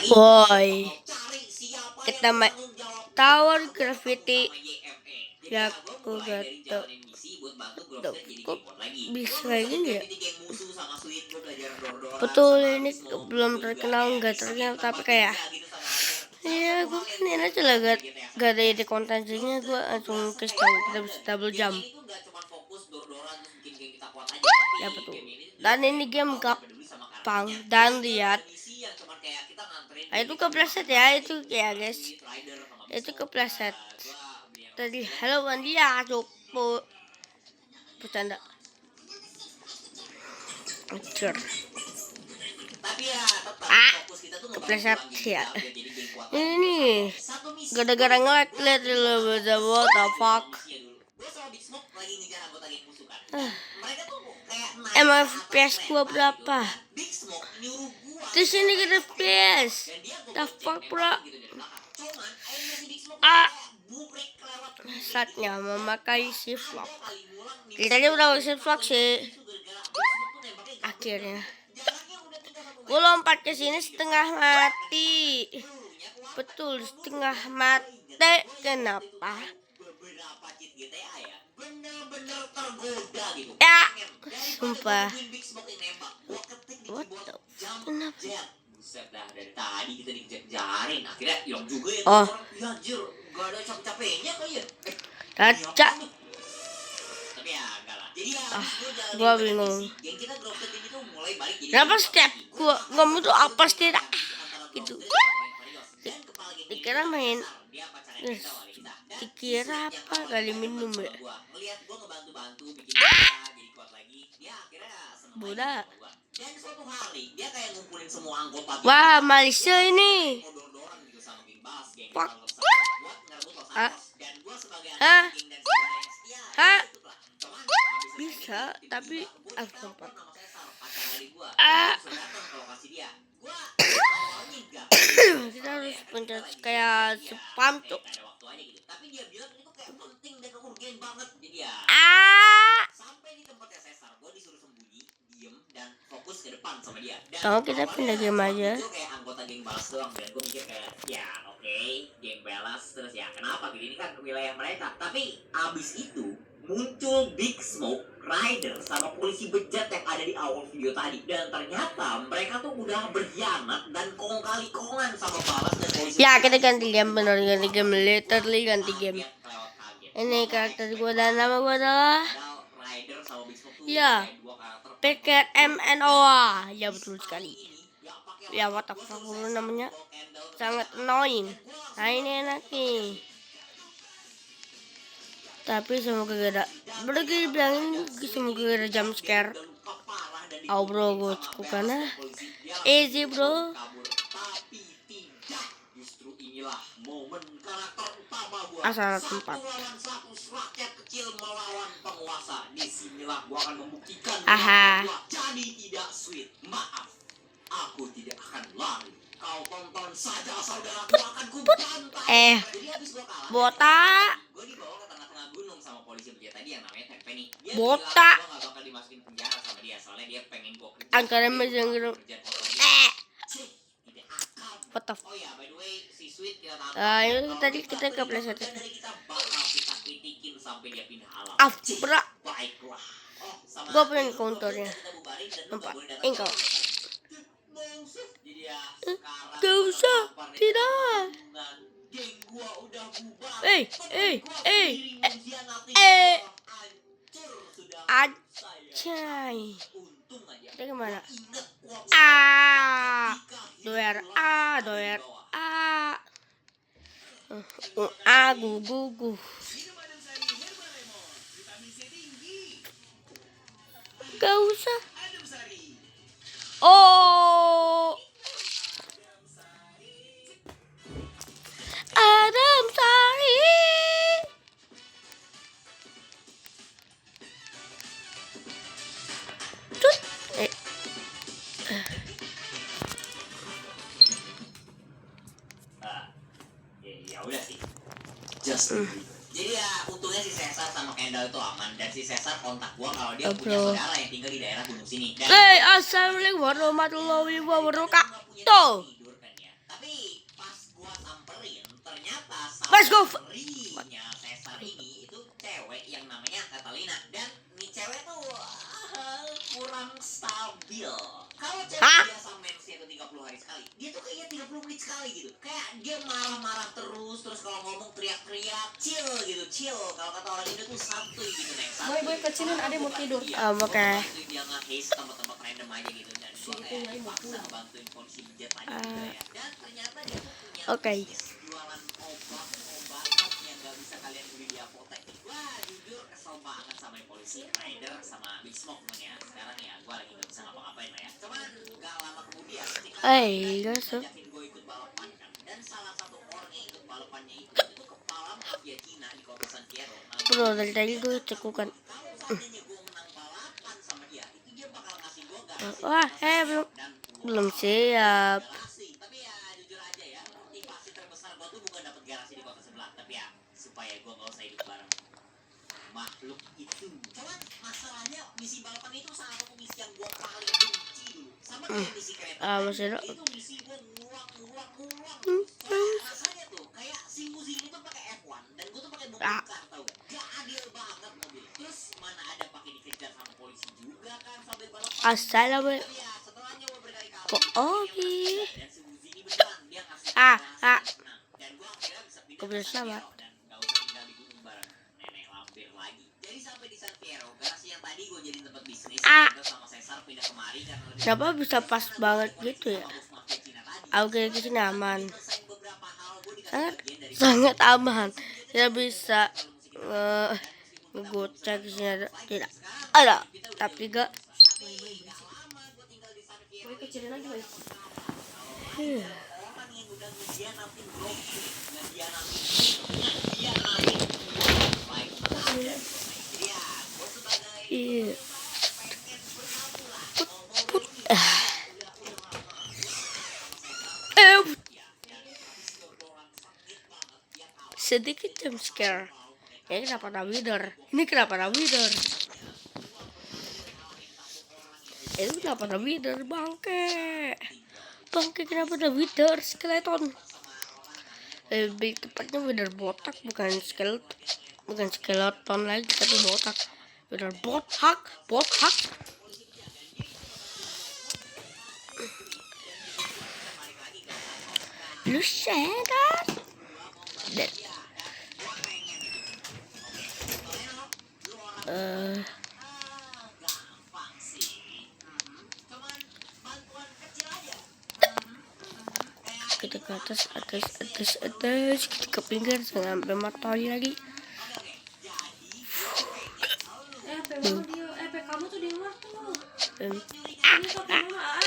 Woi, kita main Tower Graffiti. Ya, aku gak tau kok bisa gini ya. Betul, ini belum terkenal, nggak terkenal, tapi kayak ya gue ini aja lah, gak ada ide kontennya, gue langsung kasih tahu kita bisa double jump. Ya betul. Dan ini game gampang dan lihat. Nah, itu kepleset ya, itu ya guys. Itu kepleset. Tadi halo Wandia, coba bercanda. Anjir. Kepleset ya. Ini gara-gara ngelag lihat dulu what the fuck. Emang FPS gua berapa? Di sini kita FPS. The fuck bro. Saatnya memakai shift lock. Kita aja udah shift lock sih. Akhirnya. Gue lompat ke sini setengah mati. Betul, setengah mati. Kenapa? Ya, sumpah. What the? Kenapa? Oh, Raja. Gua bingung. Kenapa setiap gua ngomong tuh apa sih? Gitu. Dikira main. Dikira apa kali minum ya? Budak. Wah, Malaysia ini. Fuck. Hah? Bisa, tapi aku tempat. Kita harus pencet kayak spam tuh. Kalau kita pindah game aja. Game balas terus ya. Kenapa? Ini kan wilayah mereka. Tapi abis itu muncul Big Smoke, Rider, sama polisi bejat yang ada di awal video tadi. Dan ternyata mereka tuh udah berkhianat dan kong kali kongan sama balas dan polisi. Ya, kita ganti game, benar ganti game, literally ganti game. Ini karakter gue dan nama gue adalah ya PKMNOA. Ya betul sekali. Ya what the fuck namanya, sangat annoying. Nah ini enak nih. Tapi semoga gak ada. Berarti bilangin semoga gak ada jump scare. Oh bro, gue cukup karena easy bro. Asal tempat. Aha. Aku tidak akan lari. Kau tonton saja saudaraku akan kubantai. Botak. Gue dibawa ke tengah-tengah gunung sama polisi bejat tadi yang namanya Penny. Botak. Gue gak bakal dimasukin penjara sama dia soalnya dia pengen gue kerja. Angkanya masih yang what the fuck. Oh ya, by the way, si Sweet kita tahu. Ini tadi kita ke pleset. Kita bakal kita kritikin sampai dia pindah alam. Bro. Baiklah. Gue pengen counternya. Nampak. Engkau. Gak usah. Tidak. Acai. Kita kemana? Doer. Gugu. Gak usah. Oh. Adam Sari. Ya udah sih. Just jadi ya untungnya untungnya si Cesar sama Kendall itu aman, dan si Cesar kontak gua kalau dia Oh, punya bro. saudara yang tinggal di daerah gunung sini. Dan Assalamualaikum warahmatullahi wabarakatuh. tidur kan ya. Tapi pas gua samperin, ternyata Let's go. samperinya Cesar ini itu cewek yang namanya Catalina, dan nih cewek tuh kurang stabil. Kalau cewek Hah? biasa mensnya itu 30 hari sekali, dia tuh kayaknya 30 menit sekali gitu. Kayak dia marah-marah terus kalau ngomong teriak-teriak, chill gitu, chill. Kalau kata orang Indo tuh santuy gitu, Nek. Boy kecilin, Ade mau tidur. Oke. Dia nge-haze tempat-tempat random aja gitu, dan gua kayak dipaksa bantuin polisi bejat tadi juga ya. Dan ternyata dia tuh punya Oke. bisnis jualan obat-obatan yang gak bisa kalian beli di apotek. Wah, jujur kesel banget sama yang polisi Ryder sama Big Smoke ya. Sekarang ya gua lagi gak bisa ngapa-ngapain lah ya. Cuman gak lama kemudian Guys. ngajakin gue ikut balapan kan. Dan salah satu orang yang ikut balapannya itu kepala mafia Cina di kota San Fierro. Bro, dari tadi gue cekukan. Kalau seandainya gue menang balapan sama dia, itu dia bakal ngasih gue garasi. Wah, belum siap. Garasi. Tapi ya jujur aja ya, motivasi terbesar gue tuh bukan dapat garasi di kota sebelah, tapi ya supaya gue gak usah hidup bareng makhluk itu. Cuman masalahnya misi balapan itu salah satu misi yang gue paling benci dulu. Sama kayak misi kereta. Masih ada. Itu misi gue ngulang. Soalnya rasanya tuh kayak si Muzi ini tuh pakai F1 dan gue tuh pakai mobil car, tau gak? Gak adil banget mobil. Terus mana ada pakai dikejar sama polisi juga kan sampai balapan. Assalamualaikum. Tapi ya setelahnya gue berkali-kali. Kok Ogi? Dan si Muzi ini beneran dia ngasih dan gue akhirnya bisa pindah Kok bisa ke San selamat? Fierro dan gak usah tinggal di gunung bareng nenek lampir lagi. Jadi sampai di San Fierro, garasi yang tadi gue jadi tempat bisnis, gue sama Cesar pindah kemari karena lebih Kenapa bisa pas banget gitu ya? mafia Cina tadi. Aku kira di sini aman. Selesai beberapa hal, gue dikasih Sangat bagian dari sangat aman. Tidak bisa ngegocek di sini tidak ada. Tapi gak. Boy kecilin lagi, Boy. orang yang udah ngejianatin bro, ngejianatin baik ada. Jadi ya, gue sebagai Iya. pengen bersatu lah. Put. Eh, sedikit jump scare. Ini kenapa ada wither? Ini kenapa ada wither? Itu kenapa ada wither? Bangke kenapa ada wither? Skeleton. Lebih tepatnya wither botak, bukan skeleton lagi, tapi botak. Wither botak. Lu sadar? Dan gampang sih. Cuman bantuan kecil aja. kita ke atas, kita ke pinggir sampai matahari lagi. HP kamu tuh di luar tuh. Em, Ini HP mama